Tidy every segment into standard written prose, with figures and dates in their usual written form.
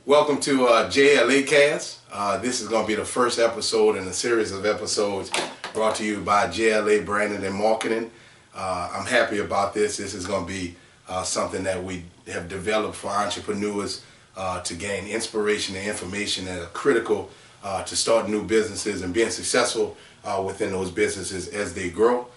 Welcome to JLA Cast. This is going to be the first episode in a series of episodes brought to you by JLA Branding and Marketing. I'm happy about this. This is going to be something that we have developed for entrepreneurs to gain inspiration and information that are critical to start new businesses and being successful within those businesses as they grow.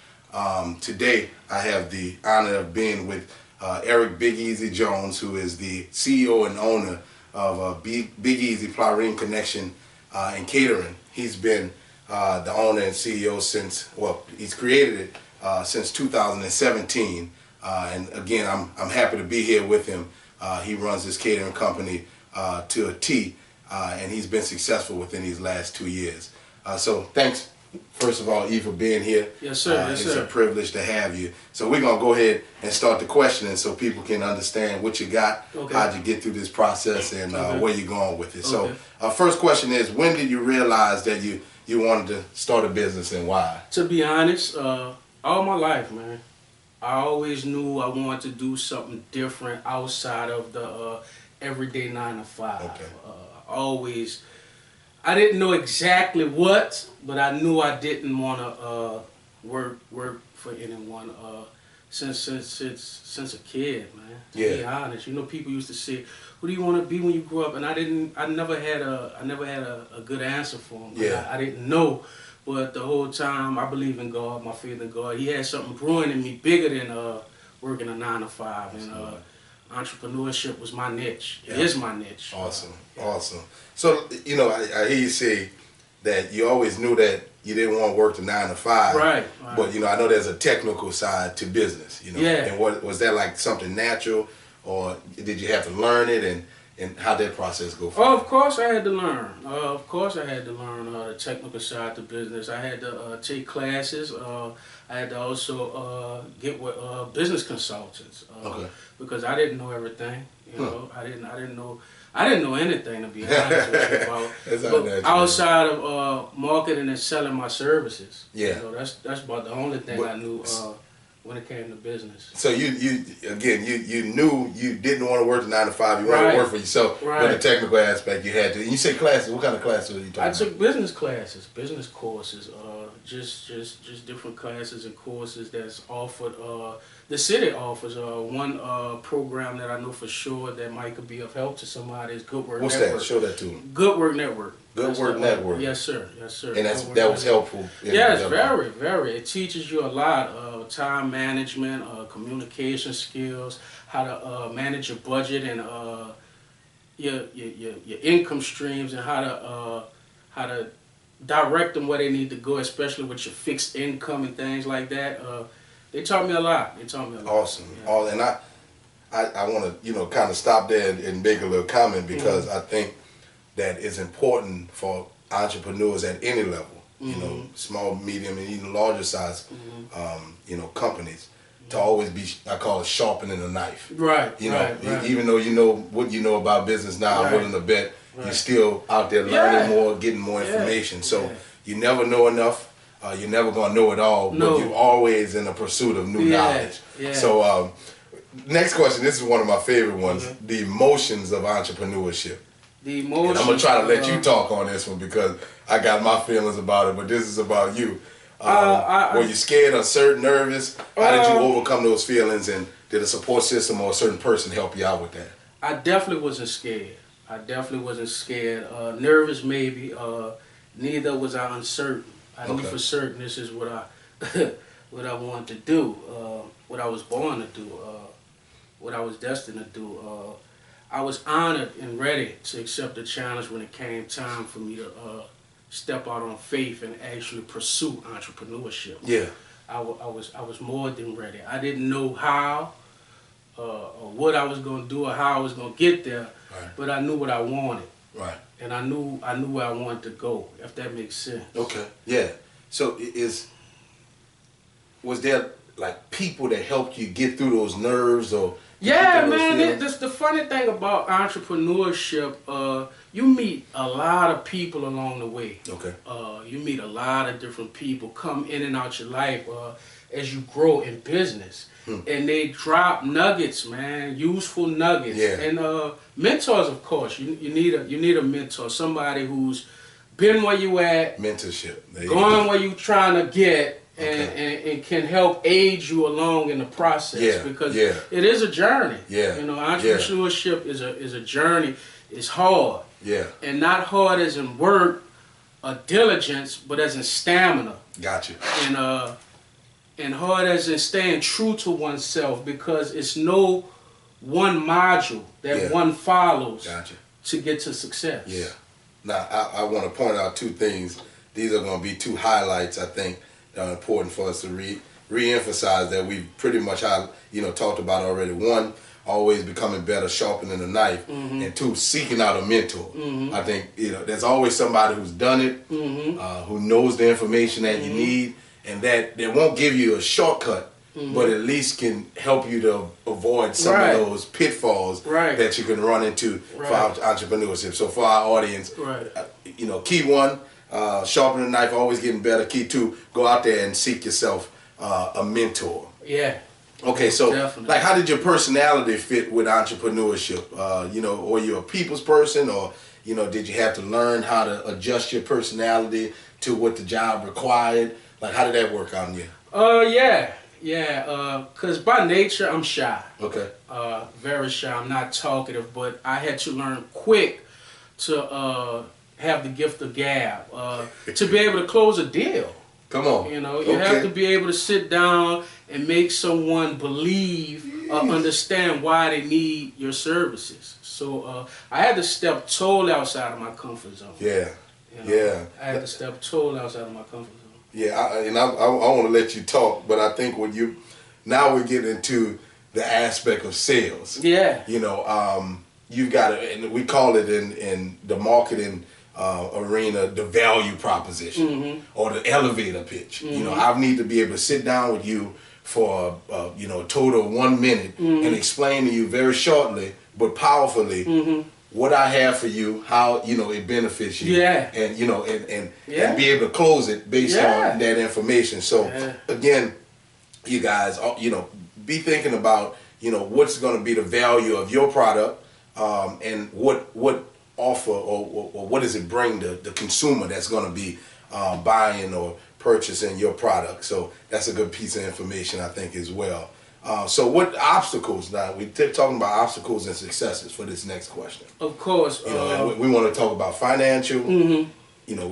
Today, I have the honor of being with Eric Big Easy Jones, who is the CEO and owner of Big Easy Praline Connection and Catering. He's been the owner and CEO since, well, he's created it since 2017. And again, I'm happy to be here with him. He runs this catering company to a T, and he's been successful within these last 2 years. So thanks, first of all, E, for being here. Yes, sir. Yes, it's sir. a privilege to have you. So we're going to go ahead and start the questioning so people can understand what you got, how'd you get through this process, and where you're going with it. So first question is, when did you realize that you wanted to start a business and why? To be honest, all my life, man, I always knew I wanted to do something different outside of the everyday 9 to 5. Okay. I didn't know exactly what, but I knew I didn't want to work for anyone since a kid, man. To be honest, you know, people used to say, "What do you want to be when you grow up?" And I never had a good answer for them. Yeah. I didn't know, but the whole time I believe in God, my faith in God. He had something growing in me bigger than working a 9 to 5, and entrepreneurship was my niche. It is my niche. Awesome, awesome. So, you know, I hear you say that you always knew that you didn't want to work the 9 to 5. Right. But, you know, I know there's a technical side to business, you know. Yeah. And was that like something natural, or did you have to learn it, and how did that process go for you? Of course I had to learn. The technical side of the business. I had to take classes. I had to also get with business consultants because I didn't know everything. You know, I didn't know anything, to be honest with you, about outside of marketing and selling my services. Yeah. You know, that's about the only thing I knew when it came to business. So you knew you didn't want to work the 9 to 5. You wanted to work for yourself. But the technical aspect you had to. And you say classes. What kind of classes were you talking about? I took business classes, business courses, just different classes and courses that's offered. The city offers one program that I know for sure that might be of help to somebody is Good Work Network. What's that? Show that to me. Good Work Network. Good Work Network. Yes, sir. Yes, sir. And that was helpful. Yes, very, very. It teaches you a lot of time management, communication skills, how to manage your budget and your income streams, and how to direct them where they need to go, especially with your fixed income and things like that. They taught me a lot. Awesome. Yeah. And I want to kind of stop there and make a little comment because I think that it's important for entrepreneurs at any level, you know, small, medium, and even larger size, companies, to always be, I call it sharpening a knife. Right. You know, even though you know what you know about business now, I'm willing to bet you're still out there learning more, getting more information. So you never know enough. You're never going to know it all, but you're always in a pursuit of new knowledge. Yeah. So next question, this is one of my favorite ones, the emotions of entrepreneurship. The emotions. And I'm going to try to let you talk on this one because I got my feelings about it, but this is about you. Were you scared, uncertain, nervous? How did you overcome those feelings, and did a support system or a certain person help you out with that? I definitely wasn't scared. Nervous maybe. Neither was I uncertain. I knew for certain this is what I wanted to do, what I was born to do, what I was destined to do. I was honored and ready to accept the challenge when it came time for me to step out on faith and actually pursue entrepreneurship. Yeah, I was more than ready. I didn't know how or what I was going to do or how I was going to get there, but I knew what I wanted. Right. And I knew where I wanted to go, if that makes sense. Okay. Yeah. So was there like people that helped you get through those nerves or? Yeah, man. That's the funny thing about entrepreneurship. You meet a lot of people along the way. Okay. You meet a lot of different people come in and out your life. as you grow in business. And they drop nuggets, man, useful nuggets. Yeah. And mentors, of course. You need a mentor, somebody who's been where you at, mentorship, going where you trying to get, and can help aid you along in the process. Because it is a journey. Yeah. You know, entrepreneurship is a journey. It's hard. Yeah. And not hard as in work or diligence, but as in stamina. Gotcha. And hard as in staying true to oneself, because it's no one module that one follows to get to success. Yeah. Now, I want to point out two things. These are going to be two highlights, I think, that are important for us to re-emphasize that we've pretty much talked about already. One, always becoming better, sharpening the knife, and two, seeking out a mentor. I think there's always somebody who's done it, who knows the information that you need, and that they won't give you a shortcut, but at least can help you to avoid some of those pitfalls that you can run into for entrepreneurship. So for our audience, key one, sharpen the knife, always getting better. Key two, go out there and seek yourself a mentor. Yeah. Okay, so definitely. Like, how did your personality fit with entrepreneurship? Or you a people's person, or did you have to learn how to adjust your personality to what the job required? Like, how did that work on you? Cause by nature I'm shy. Okay. Very shy. I'm not talkative, but I had to learn quick to have the gift of gab, to be able to close a deal. Come on. You have to be able to sit down and make someone believe or understand why they need your services. So I had to step totally outside of my comfort zone. Yeah. I had to step totally outside of my comfort zone. Yeah, I want to let you talk, but I think now we're getting into the aspect of sales. Yeah. You've got to, and we call it in the marketing arena, the value proposition or the elevator pitch. I need to be able to sit down with you for a total of 1 minute and explain to you very shortly but powerfully what I have for you, how it benefits you, and and be able to close it based on that information. So again, you guys, be thinking about what's going to be the value of your product, and what offer or what does it bring the consumer that's going to be buying or purchasing your product. So that's a good piece of information, I think, as well. So what obstacles, now we're talking about obstacles and successes for this next question. Of course. And we want to talk about financial, we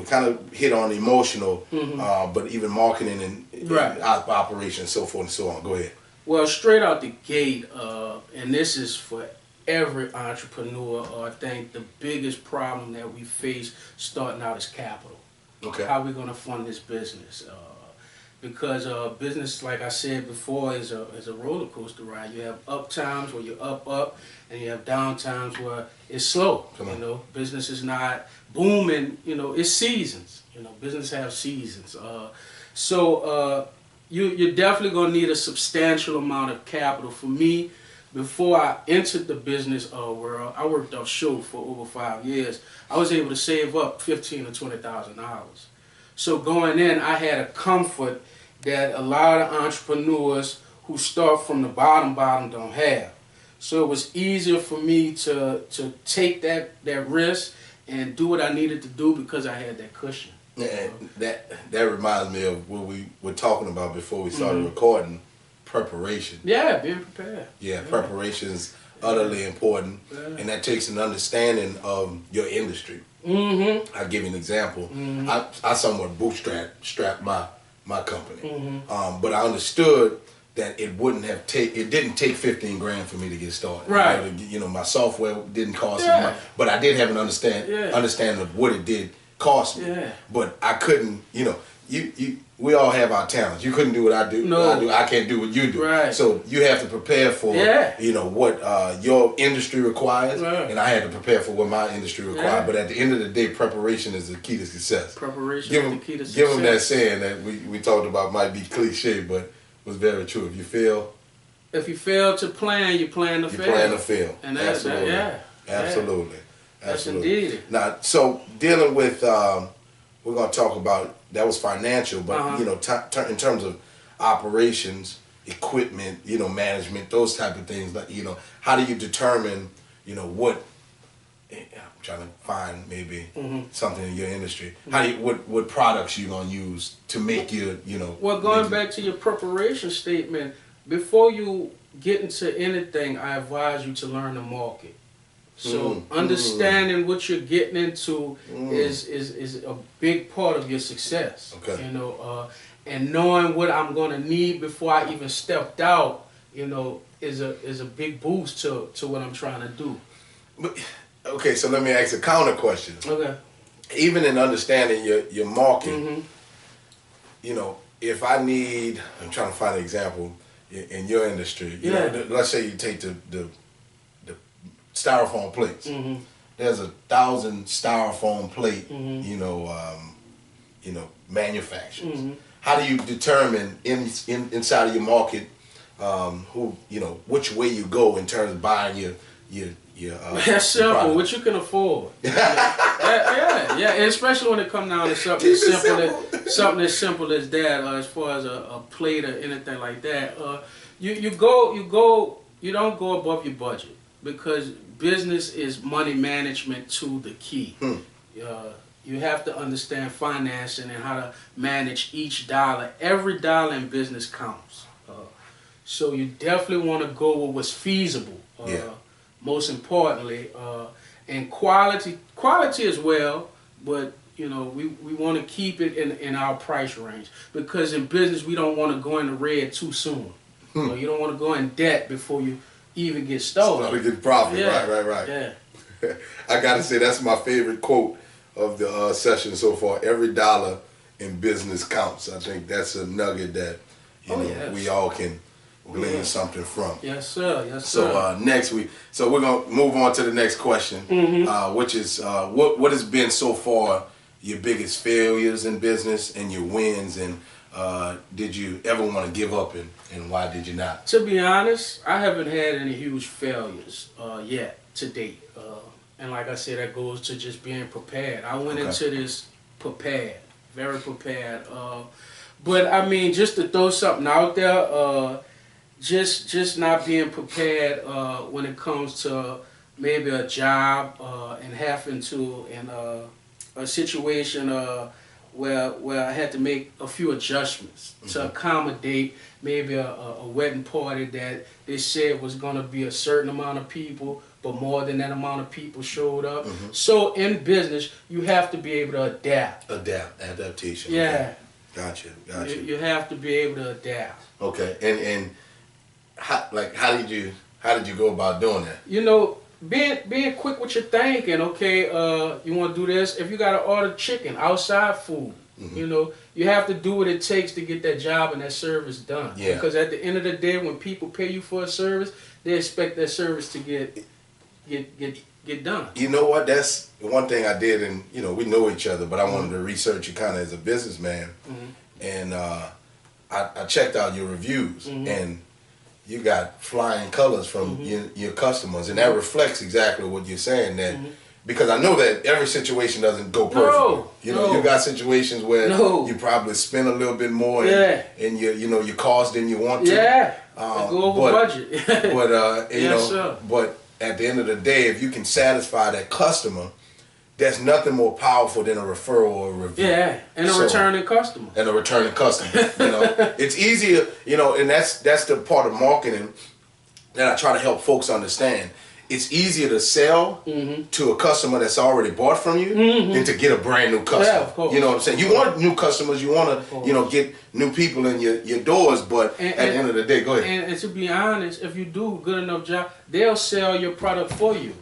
kind of hit on emotional, but even marketing and operations, so forth and so on. Go ahead. Well, straight out the gate, and this is for every entrepreneur, I think the biggest problem that we face starting out is capital. Okay. How are we going to fund this business? Because business, like I said before, is a roller coaster ride. You have up times where you're up, and you have down times where it's slow. Business is not booming. It's seasons. Business have seasons. So you're definitely gonna need a substantial amount of capital. For me, before I entered the business world, I worked offshore for over 5 years. I was able to save up $15,000 to $20,000. So going in, I had a comfort that a lot of entrepreneurs who start from the bottom don't have. So it was easier for me to take that risk and do what I needed to do because I had that cushion. Yeah, that reminds me of what we were talking about before we started recording, preparation. Yeah, being prepared. Yeah, preparation is utterly important, and that takes an understanding of your industry. I'll give you an example. I somewhat bootstrapped my company, but I understood that it didn't take 15 grand for me to get started. Right. My software didn't cost as much, but I did have an understanding of what it did cost me. Yeah. But I couldn't. We all have our talents. You couldn't do what I do. No. I can't do what you do. Right. So you have to prepare for what your industry requires, and I had to prepare for what my industry required. Yeah. But at the end of the day, preparation is the key to success. Preparation is the key to success. Give them that saying that we talked about, might be cliche, but was very true. If you fail to plan, you plan to fail. You plan to fail. And that's Absolutely. That's indeed. Now, so dealing with, we're going to talk about, that was financial, but in terms of operations, equipment, you know, management, those type of things. Like, you know, how do you determine, you know, what? I'm trying to find maybe something in your industry. How do you, what products you gonna use to make your, you know? Well, going back to your preparation statement, before you get into anything, I advise you to learn the market. So understanding what you're getting into is a big part of your success. Okay. You know, and knowing what I'm gonna need before I even stepped out, you know, is a big boost to what I'm trying to do. But, okay, so let me ask a counter question. Okay. Even in understanding your market, you know, if I need, I'm trying to find an example in your industry. You know, let's say you take the styrofoam plates. There's 1,000 styrofoam plate, you know, manufacturers. How do you determine inside of your market who, you know, which way you go in terms of buying your That's simple. product? What you can afford. Yeah. And especially when it comes down to something as simple as that, as far as a plate or anything like that. You don't go above your budget, because business is money management to the key. You have to understand financing and how to manage each dollar. Every dollar in business counts. So you definitely want to go with what's feasible. Most importantly, and quality as well, but you know, we want to keep it in our price range, because in business we don't want to go in the red too soon. You know, you don't want to go in debt before you even get started. Start to get profit, right. Yeah. I gotta say, that's my favorite quote of the session so far. Every dollar in business counts. I think that's a nugget that we all can glean something from. Yes, sir. Yes, so sir. So we're gonna move on to the next question, which is what has been so far your biggest failures in business and your wins, and did you ever want to give up, and why did you not? To be honest, I haven't had any huge failures yet to date, and like I said, that goes to just being prepared. I went into this prepared, very prepared. But I mean, just to throw something out there. Just not being prepared when it comes to maybe a job and having to in a situation where I had to make a few adjustments to accommodate maybe a wedding party that they said was going to be a certain amount of people, but more than that amount of people showed up. So in business, you have to be able to adapt. Adaptation. Yeah. Okay. Gotcha. You have to be able to adapt. Okay, and how did you go about doing that? You know, being quick with your thinking. Okay, you want to do this. If you got to order chicken, outside food, you know, you have to do what it takes to get that job and that service done. Yeah. Because at the end of the day, when people pay you for a service, they expect that service to get done. You know what? That's one thing I did, and you know, we know each other, but I wanted to research you kind of as a businessman, and I checked out your reviews, and you got flying colors from your customers, and that reflects exactly what you're saying. That because I know that every situation doesn't go perfectly. You got situations where you probably spend a little bit more, and you cost than you want to. Go over budget. But but at the end of the day, if you can satisfy that customer, there's nothing more powerful than a referral or a review. Yeah, and a returning customer. And a returning customer. You know, it's easier. You know, and that's the part of marketing that I try to help folks understand. It's easier to sell to a customer that's already bought from you than to get a brand new customer. Yeah, of course. You know what I'm saying? You want new customers. You want to, get new people in your doors. But at the end of the day, go ahead. And to be honest, if you do a good enough job, they'll sell your product for you.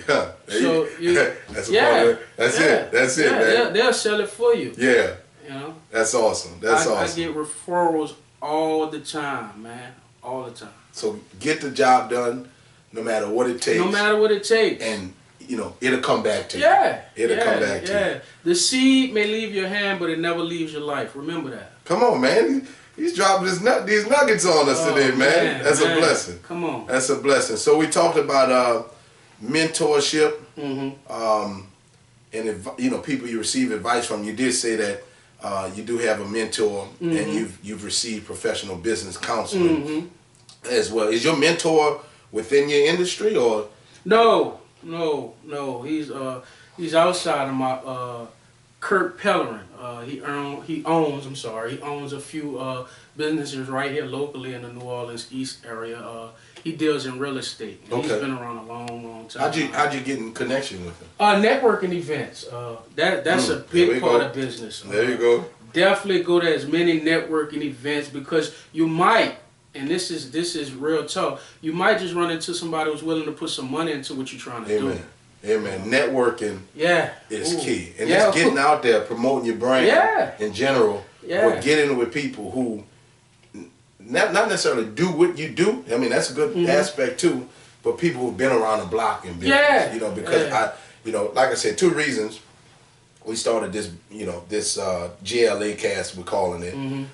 Yeah. So that's it. That's it, man. They'll sell it for you. Yeah. You know. That's awesome. That's awesome. I get referrals all the time, man. All the time. So get the job done, no matter what it takes. No matter what it takes. And it'll come back to you. Yeah. It'll come back to you. The seed may leave your hand, but it never leaves your life. Remember that. Come on, man. He's dropping these nuggets on us today, man. That's a blessing. Come on. That's a blessing. So we talked about mentorship, and people you receive advice from. You did say that you do have a mentor, and you've received professional business counseling as well. Is your mentor within your industry, or? No. He's outside of my Kurt Pellerin. He owns a few businesses right here locally in the New Orleans East area. He deals in real estate. Okay. He's been around a long time. How'd you get in connection with him? Networking events. That's a big part of business. There you go. Definitely go to as many networking events, because you might, and this is real talk, you might just run into somebody who's willing to put some money into what you're trying to do. Amen. Networking is key. And just getting out there, promoting your brand in general, but getting with people who not necessarily do what you do. I mean, that's a good aspect too, but people who've been around the block in business. You know, because like I said, 2 reasons we started this, this JLA Cast, we're calling it.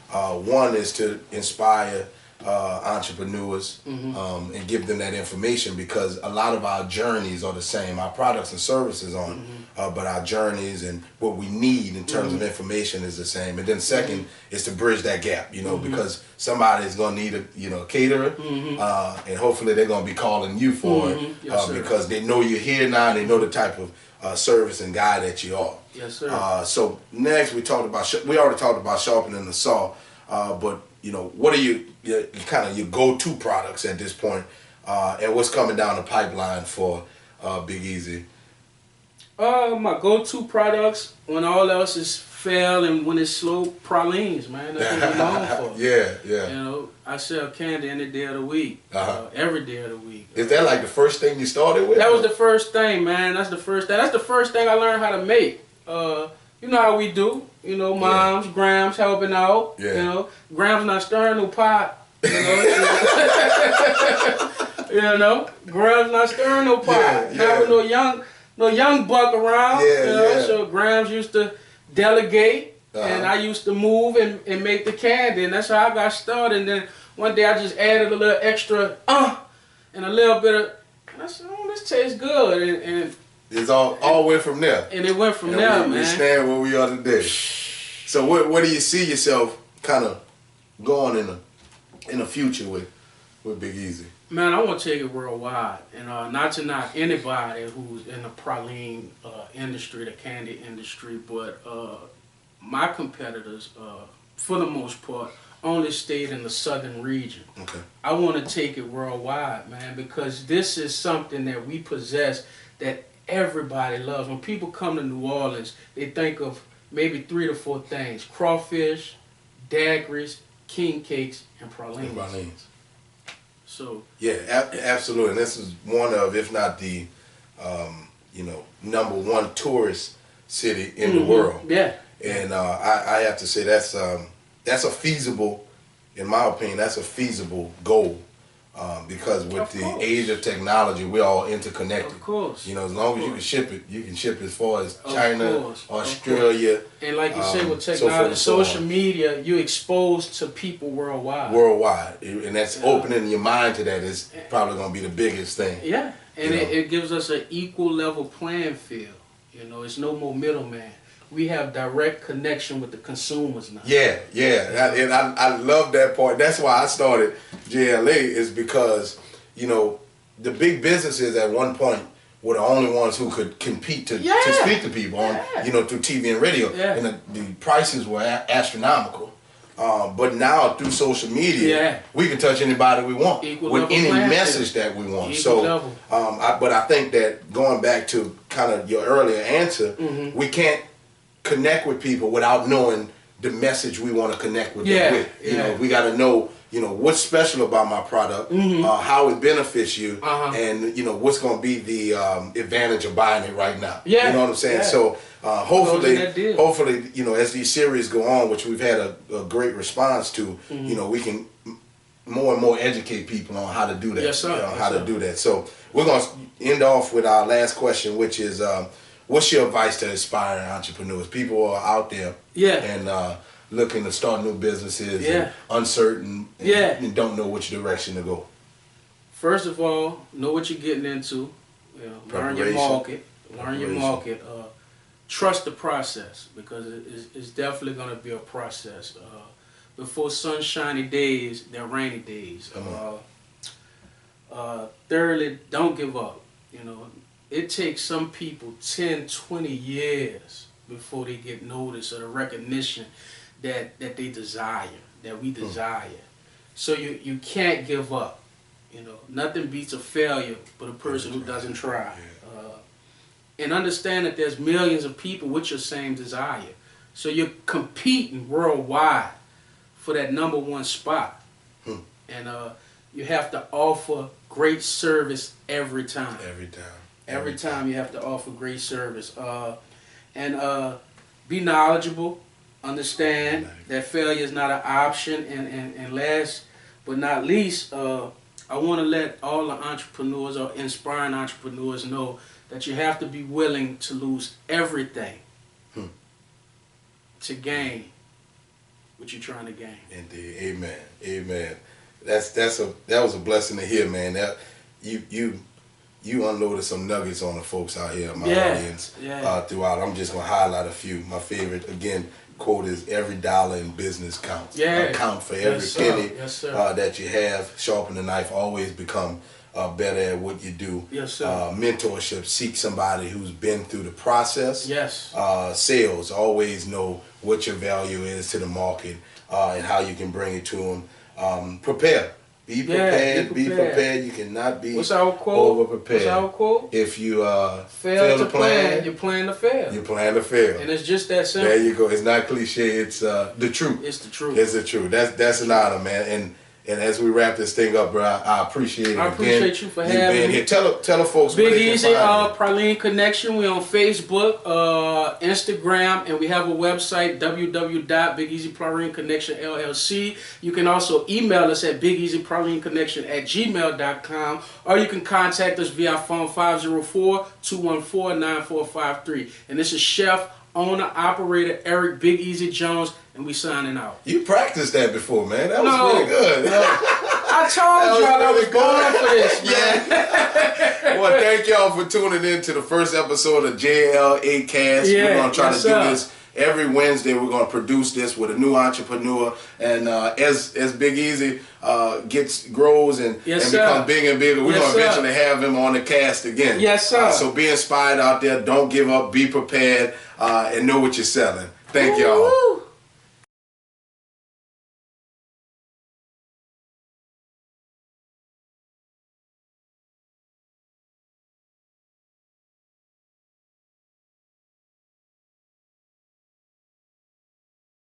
One is to inspire entrepreneurs and give them that information, because a lot of our journeys are the same. Our products and services aren't, but our journeys and what we need in terms of information is the same. And then second is to bridge that gap, because somebody is going to need a caterer, and hopefully they're going to be calling you for it, because they know you're here now, and they know the type of service and guide that you are. Yes, sir. So next we already talked about sharpening the saw, but what are your kind of your go-to products at this point, and what's coming down the pipeline for Big Easy? My go-to products, when all else is fail and when it's slow, pralines, man. That's what we're known for. Yeah. I sell candy any day of the week, every day of the week. Is that like the first thing you started with? That was the first thing, man. That's the first thing I learned how to make. You know how we do. Moms, Grams helping out. Grams not stirring no pot. Grams not stirring no pot. Now with no young buck around. So Grams used to delegate, and I used to move and make the candy, and that's how I got started. And then one day I just added a little extra and a little bit of, and I said, oh, this tastes good, and it's all went from there. And it went from there, man. We stand where we are today. So where do you see yourself kind of going in the future with Big Easy? Man, I want to take it worldwide, and not to knock anybody who's in the praline industry, the candy industry, but my competitors, for the most part, only stayed in the southern region. Okay. I want to take it worldwide, man, because this is something that we possess that everybody loves. When people come to New Orleans, they think of maybe 3 to 4 things: crawfish, daiquiris, king cakes, and pralines. So yeah, absolutely. And this is one of, if not the, #1 tourist city in the world. Yeah. And I have to say that's a feasible, in my opinion, that's a feasible goal. Because with the age of technology, we're all interconnected. Of course. As long as you can ship it, you can ship as far as China, Australia. And like you say, with technology, social media, you're exposed to people worldwide. And that's opening your mind to that is probably going to be the biggest thing. Yeah, and it gives us an equal level playing field. It's no more middleman. We have direct connection with the consumers now. Yeah. And I love that part. That's why I started JLA, is because, the big businesses at one point were the only ones who could compete to speak to people on, through TV and radio. And the prices were astronomical. But now through social media, we can touch anybody we want with any message that we want. But I think that going back to kind of your earlier answer, we can't connect with people without knowing the message we want to connect with them with. We got to know, what's special about my product, how it benefits you, and what's going to be the advantage of buying it right now. You know what I'm saying? So hopefully, as these series go on, which we've had a great response to, we can more and more educate people on how to do that. Do that. So we're going to end off with our last question, which is, what's your advice to aspiring entrepreneurs? People are out there and looking to start new businesses, and uncertain, and don't know which direction to go. First of all, know what you're getting into. Learn your market. trust the process, because it's definitely going to be a process. Before sunshiny days, there are rainy days. Thirdly, don't give up. You know, it takes some people 10, 20 years before they get noticed or the recognition that they desire, that we desire. So you can't give up. You know, nothing beats a failure but a person who doesn't try. And understand that there's millions of people with your same desire. So you're competing worldwide for that #1 spot. And you have to offer great service every time. Every time you have to offer great service. And be knowledgeable. Understand that failure is not an option. And last but not least, I want to let all the entrepreneurs or inspiring entrepreneurs know that you have to be willing to lose everything to gain what you're trying to gain. Indeed. Amen. Amen. That was a blessing to hear, man. That you unloaded some nuggets on the folks out here, my audience, throughout. I'm just gonna highlight a few. My favorite, again, quote is, every dollar in business counts. Count for every penny that you have. Sharpen the knife. Always become better at what you do. Mentorship. Seek somebody who's been through the process. Sales. Always know what your value is to the market and how you can bring it to them. Prepare. Be prepared. Be prepared. You cannot be over prepared. What's our quote? If you fail to plan, you plan to fail. You plan to fail. And it's just that simple. There you go. It's not cliche. It's the truth. It's the truth. It's the truth. That's an honor, man. And as we wrap this thing up, bro, I appreciate it. I appreciate you for having me here. Tell the folks. Big Easy, Praline Connection. We're on Facebook, Instagram, and we have a website, www.BigEasyPralineConnection LLC. You can also email us at BigEasyPralineConnection@gmail.com, or you can contact us via phone 504-214-9453. And this is Chef, Owner, Operator Eric Big Easy Jones, and we signing out. You practiced that before, man. That was really good. I told y'all I was born for this, man. Well, thank y'all for tuning in to the first episode of JLA Cast. We're going to try to do this every Wednesday. We're going to produce this with a new entrepreneur. And as Big Easy grows and becomes bigger and bigger, we're going to eventually have him on the cast again. So be inspired out there. Don't give up. Be prepared. And know what you're selling. Thank y'all.